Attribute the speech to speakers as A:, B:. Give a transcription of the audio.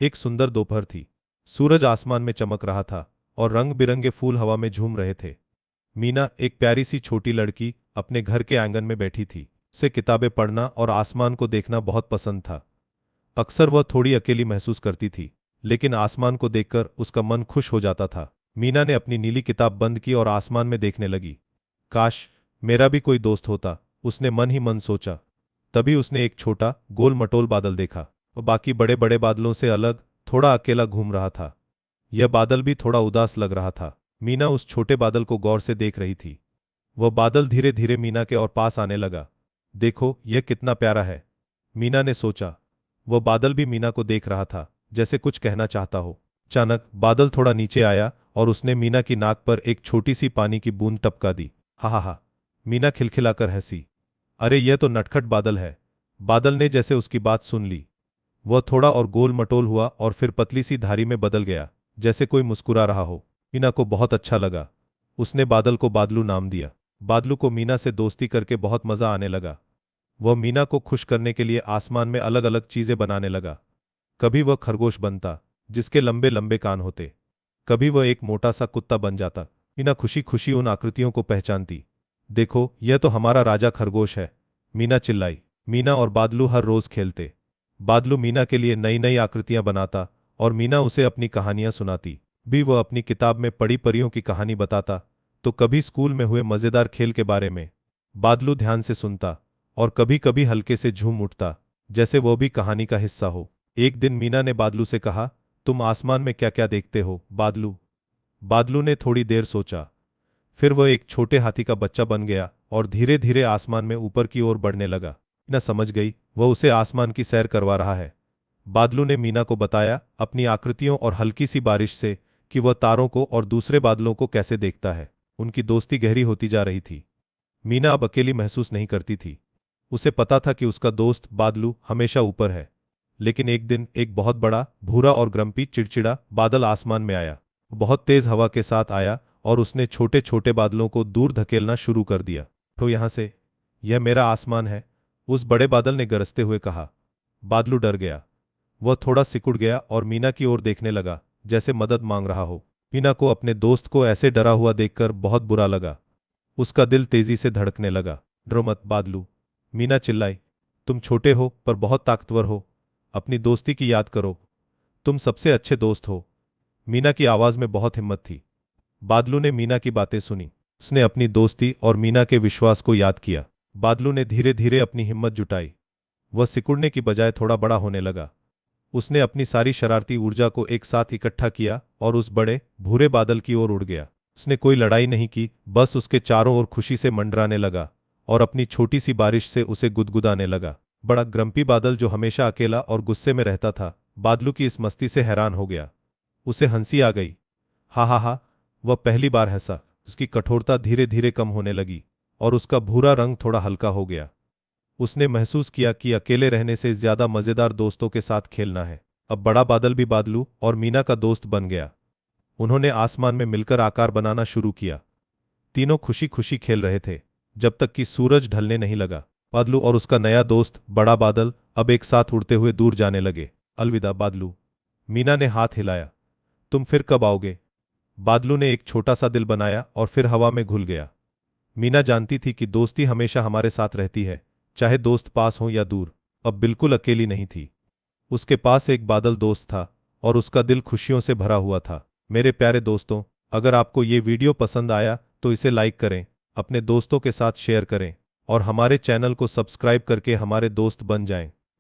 A: एक सुंदर दोपहर थी। सूरज आसमान में चमक रहा था और रंग बिरंगे फूल हवा में झूम रहे थे। मीना, एक प्यारी सी छोटी लड़की, अपने घर के आंगन में बैठी थी। उसे किताबें पढ़ना और आसमान को देखना बहुत पसंद था। अक्सर वह थोड़ी अकेली महसूस करती थी, लेकिन आसमान को देखकर उसका मन खुश हो जाता था। मीना ने अपनी नीली किताब बंद की और आसमान में देखने लगी। काश मेरा भी कोई दोस्त होता, उसने मन ही मन सोचा। तभी उसने एक छोटा गोल मटोल बादल देखा। वह बाकी बड़े बड़े बादलों से अलग थोड़ा अकेला घूम रहा था। यह बादल भी थोड़ा उदास लग रहा था। मीना उस छोटे बादल को गौर से देख रही थी। वह बादल धीरे धीरे मीना के और पास आने लगा। देखो यह कितना प्यारा है, मीना ने सोचा। वह बादल भी मीना को देख रहा था, जैसे कुछ कहना चाहता हो। अचानक बादल थोड़ा नीचे आया और उसने मीना की नाक पर एक छोटी सी पानी की बूंद टपका दी। हा हा हा, मीना खिलखिलाकर हंसी। अरे यह तो नटखट बादल है। बादल ने जैसे उसकी बात सुन ली। वह थोड़ा और गोल मटोल हुआ और फिर पतली सी धारी में बदल गया, जैसे कोई मुस्कुरा रहा हो। मीना को बहुत अच्छा लगा। उसने बादल को बादलू नाम दिया। बादलू को मीना से दोस्ती करके बहुत मजा आने लगा। वह मीना को खुश करने के लिए आसमान में अलग अलग चीजें बनाने लगा। कभी वह खरगोश बनता, जिसके लंबे लंबे कान होते। कभी वह एक मोटा सा कुत्ता बन जाता। मीना खुशी खुशी उन आकृतियों को पहचानती। देखो यह तो हमारा राजा खरगोश है, मीना चिल्लाई। मीना और बादलू हर रोज खेलते। बादलू मीना के लिए नई नई आकृतियां बनाता और मीना उसे अपनी कहानियां सुनाती। भी वह अपनी किताब में पढ़ी परियों की कहानी बताता, तो कभी स्कूल में हुए मजेदार खेल के बारे में। बादलू ध्यान से सुनता और कभी कभी हल्के से झूम उठता, जैसे वो भी कहानी का हिस्सा हो। एक दिन मीना ने बादलू से कहा, तुम आसमान में क्या क्या देखते हो बादलू? बादलू ने थोड़ी देर सोचा। फिर वह एक छोटे हाथी का बच्चा बन गया और धीरे धीरे आसमान में ऊपर की ओर बढ़ने लगा। मीना समझ गई वह उसे आसमान की सैर करवा रहा है। बादलू ने मीना को बताया अपनी आकृतियों और हल्की सी बारिश से कि वह तारों को और दूसरे बादलों को कैसे देखता है। उनकी दोस्ती गहरी होती जा रही थी। मीना अब अकेली महसूस नहीं करती थी। उसे पता था कि उसका दोस्त बादलू हमेशा ऊपर है। लेकिन एक दिन एक बहुत बड़ा भूरा और ग्रम्पी चिड़चिड़ा बादल आसमान में आया। बहुत तेज हवा के साथ आया और उसने छोटे छोटे बादलों को दूर धकेलना शुरू कर दिया। तो यहां से, यह मेरा आसमान है, उस बड़े बादल ने गरजते हुए कहा। बादलू डर गया। वह थोड़ा सिकुड़ गया और मीना की ओर देखने लगा, जैसे मदद मांग रहा हो। मीना को अपने दोस्त को ऐसे डरा हुआ देखकर बहुत बुरा लगा। उसका दिल तेजी से धड़कने लगा। डरो मत बादलू, मीना चिल्लाई। तुम छोटे हो पर बहुत ताकतवर हो। अपनी दोस्ती की याद करो, तुम सबसे अच्छे दोस्त हो। मीना की आवाज में बहुत हिम्मत थी। बादलू ने मीना की बातें सुनी। उसने अपनी दोस्ती और मीना के विश्वास को याद किया। बादलू ने धीरे धीरे अपनी हिम्मत जुटाई। वह सिकुड़ने की बजाय थोड़ा बड़ा होने लगा। उसने अपनी सारी शरारती ऊर्जा को एक साथ इकट्ठा किया और उस बड़े भूरे बादल की ओर उड़ गया। उसने कोई लड़ाई नहीं की, बस उसके चारों ओर खुशी से मंडराने लगा और अपनी छोटी सी बारिश से उसे गुदगुदाने लगा। बड़ा ग्रम्पी बादल, जो हमेशा अकेला और गुस्से में रहता था, बादलू की इस मस्ती से हैरान हो गया। उसे हंसी आ गई। हा हा हा, वह पहली बार हंसा। उसकी कठोरता धीरे धीरे कम होने लगी और उसका भूरा रंग थोड़ा हल्का हो गया। उसने महसूस किया कि अकेले रहने से ज्यादा मजेदार दोस्तों के साथ खेलना है। अब बड़ा बादल भी बादलू और मीना का दोस्त बन गया। उन्होंने आसमान में मिलकर आकार बनाना शुरू किया। तीनों खुशी खुशी खेल रहे थे, जब तक कि सूरज ढलने नहीं लगा। बादलू और उसका नया दोस्त बड़ा बादल अब एक साथ उड़ते हुए दूर जाने लगे। अलविदा बादलू, मीना ने हाथ हिलाया। तुम फिर कब आओगे? बादलू ने एक छोटा सा दिल बनाया और फिर हवा में घुल गया। मीना जानती थी कि दोस्ती हमेशा हमारे साथ रहती है, चाहे दोस्त पास हो या दूर। अब बिल्कुल अकेली नहीं थी। उसके पास एक बादल दोस्त था और उसका दिल खुशियों से भरा हुआ था। मेरे प्यारे दोस्तों, अगर आपको ये वीडियो पसंद आया तो इसे लाइक करें, अपने दोस्तों के साथ शेयर करें और हमारे चैनल को सब्सक्राइब करके हमारे दोस्त बन जाएं।